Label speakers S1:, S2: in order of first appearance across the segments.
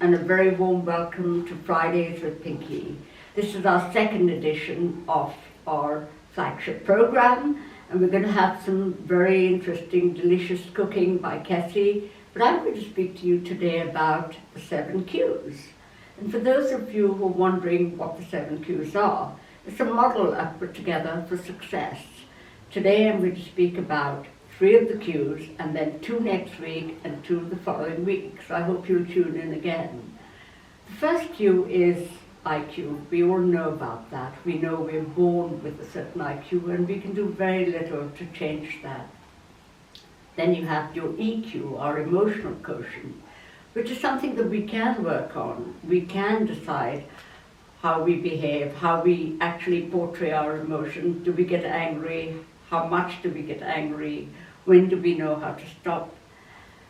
S1: and a very warm welcome to Fridays with Pinky. This is our second edition of our flagship program, and we're going to have some very interesting, delicious cooking by Kessie, but I'm going to speak to you today about the 7 Qs. And for those of you who are wondering what the 7 Qs are, it's a model I've put together for success. Today I'm going to speak about 3 of the Qs, and then 2 next week and 2 the following week. So I hope you'll tune in again. The first Q is IQ. We all know about that. We know we're born with a certain IQ and we can do very little to change that. Then you have your EQ, our emotional quotient, which is something that we can work on. We can decide how we behave, how we actually portray our emotions. Do we get angry? How much do we get angry? When do we know how to stop?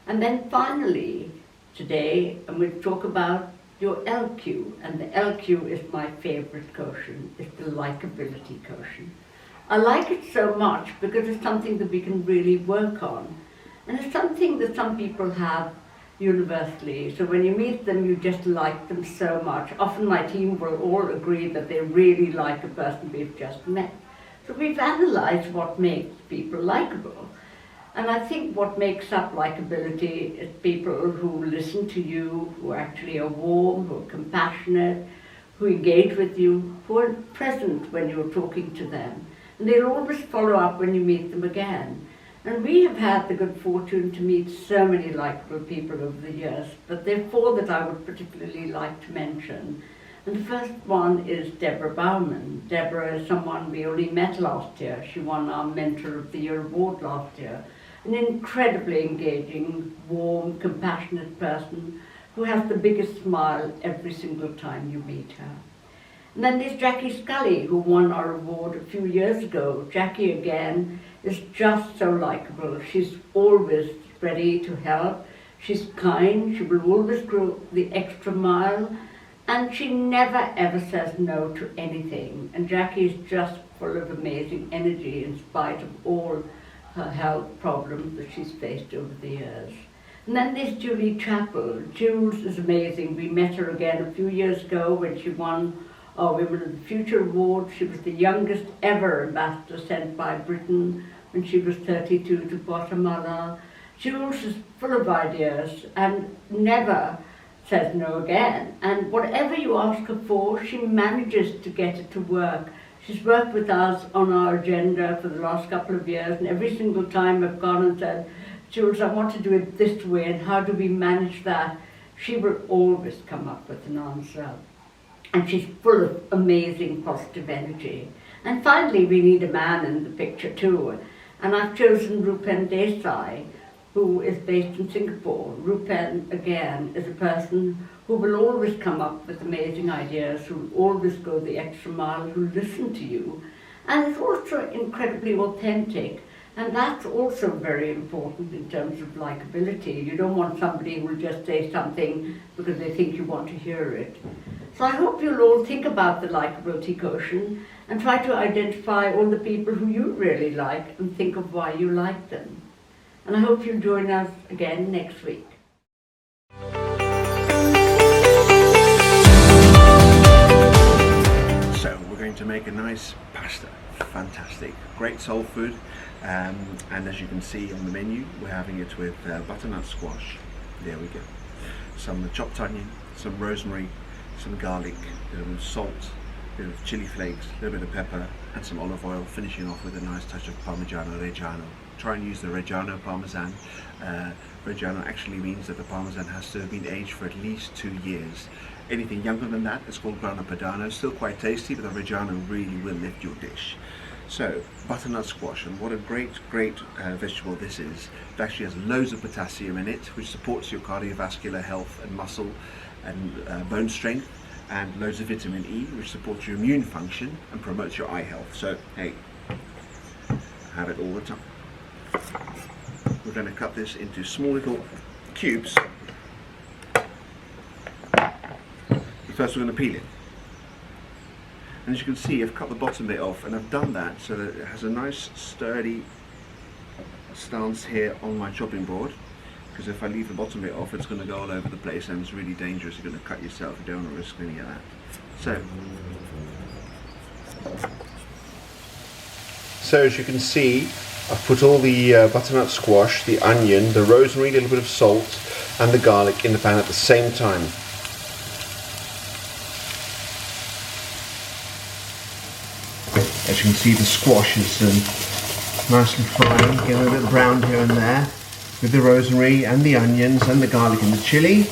S1: And then finally, today, I'm going to talk about your LQ. And the LQ is my favorite quotient. It's the likability quotient. I like it so much because it's something that we can really work on. And it's something that some people have universally. So when you meet them, you just like them so much. Often my team will all agree that they really like a person we've just met. So we've analyzed what makes people likable. And I think what makes up likability is people who listen to you, who actually are warm, who are compassionate, who engage with you, who are present when you're talking to them. And they'll always follow up when you meet them again. And we have had the good fortune to meet so many likable people over the years, but there are 4 that I would particularly like to mention. And the first one is Deborah Bauman. Deborah is someone we only met last year. She won our Mentor of the Year award last year. An incredibly engaging, warm, compassionate person who has the biggest smile every single time you meet her. And then there's Jackie Scully, who won our award a few years ago. Jackie, again, is just so likable. She's always ready to help. She's kind. She will always go the extra mile. And she never ever says no to anything. And Jackie is just full of amazing energy in spite of all her health problems that she's faced over the years. And then there's Julie Chappell. Jules is amazing. We met her again a few years ago when she won our Women of the Future award. She was the youngest ever ambassador sent by Britain when she was 32 to Guatemala. Jules is full of ideas and never says no again. And whatever you ask her for, she manages to get it to work. She's worked with us on our agenda for the last couple of years, and every single time I've gone and said, Jules, I want to do it this way, and how do we manage that? She will always come up with an answer. And she's full of amazing positive energy. And finally, we need a man in the picture too. And I've chosen Rupen Desai, who is based in Singapore. Rupen, again, is a person who will always come up with amazing ideas, who will always go the extra mile, who listen to you, and is also incredibly authentic. And that's also very important in terms of likability. You don't want somebody who will just say something because they think you want to hear it. So I hope you'll all think about the likability quotient and try to identify all the people who you really like and think of why you like them. And I hope you'll join us again next week.
S2: So we're going to make a nice pasta. Fantastic, great soul food. And as you can see on the menu, we're having it with butternut squash. There we go. Some chopped onion, some rosemary, some garlic, a little bit of salt, a bit of chili flakes, a little bit of pepper, and some olive oil, finishing off with a nice touch of Parmigiano Reggiano. Try and use the Reggiano Parmesan. Reggiano actually means that the Parmesan has to have been aged for at least 2 years. Anything younger than that is called Grana Padano. Still quite tasty, but the Reggiano really will lift your dish. So, butternut squash, and what a great vegetable this is. It actually has loads of potassium in it, which supports your cardiovascular health and muscle and bone strength, and loads of vitamin E, which supports your immune function and promotes your eye health. So, hey, have it all the time. We're going to cut this into small little cubes. First we're going to peel it. And as you can see, I've cut the bottom bit off, and I've done that so that it has a nice sturdy stance here on my chopping board. because if I leave the bottom bit off, it's going to go all over the place and it's really dangerous. You're going to cut yourself. You don't want to risk any of that. So as you can see, I've put all the butternut squash, the onion, the rosemary, a little bit of salt and the garlic in the pan at the same time. As you can see, the squash is nicely frying, getting a little bit brown here and there with the rosemary and the onions and the garlic and the chilli.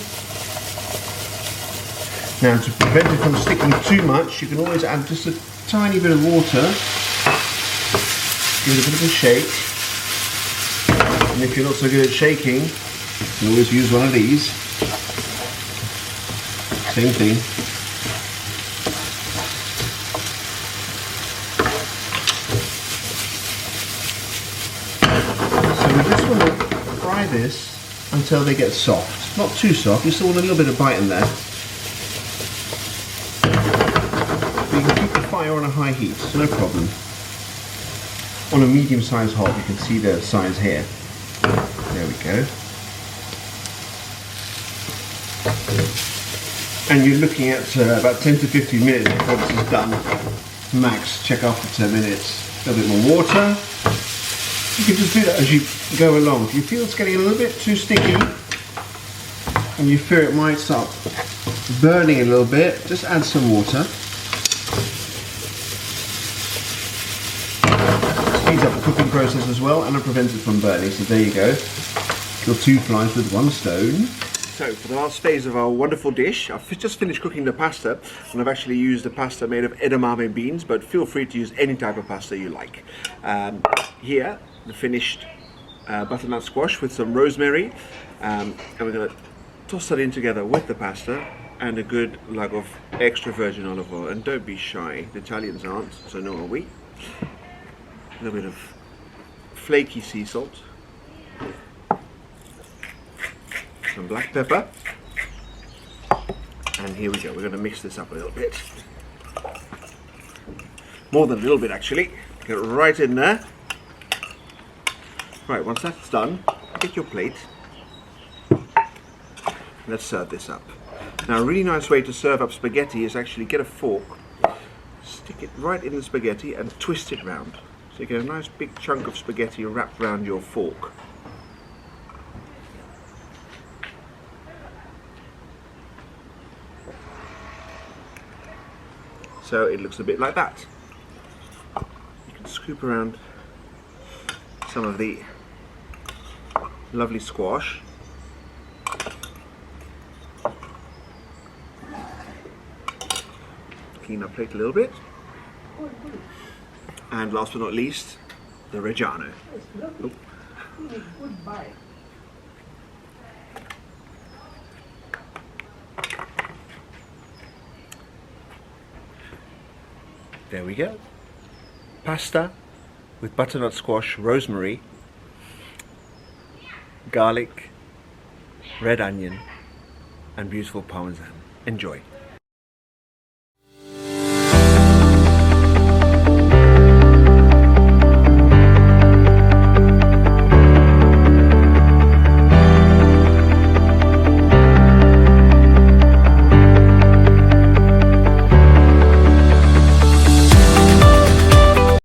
S2: Now, to prevent it from sticking too much, you can always add just a tiny bit of water. Give it a bit of a shake. And if you're not so good at shaking, you can always use one of these. Same thing. So we just want to fry this until they get soft. Not too soft, you still want a little bit of bite in there. You can keep the fire on a high heat, so no problem. On a medium-sized hob, you can see the size here. There we go. And you're looking at about 10 to 15 minutes before this is done. Max, check after 10 minutes. A little bit more water. You can just do that as you go along. If you feel it's getting a little bit too sticky and you fear it might start burning a little bit, just add some water. Speeds up the cooking process as well and it prevents it from burning. So there you go. Kill two flies with one stone. So for the last phase of our wonderful dish, I've just finished cooking the pasta and I've actually used a pasta made of edamame beans, but feel free to use any type of pasta you like. Here, the finished butternut squash with some rosemary, and we're going to toss that in together with the pasta and a good lug of extra virgin olive oil. And don't be shy, the Italians aren't, so nor are we. A little bit of flaky sea salt. Some black pepper, and here we go. We're going to mix this up a little bit, more than a little bit actually. Get it right in there. Right, once that's done, get your plate. Let's serve this up. Now, a really nice way to serve up spaghetti is actually get a fork, stick it right in the spaghetti and twist it round, so you get a nice big chunk of spaghetti wrapped around your fork. So it looks a bit like that. You can scoop around some of the lovely squash. Clean our plate a little bit. And last but not least, the Reggiano. Oh.
S1: Goodbye.
S2: There we go. Pasta with butternut squash, rosemary, garlic, red onion, and beautiful parmesan. Enjoy.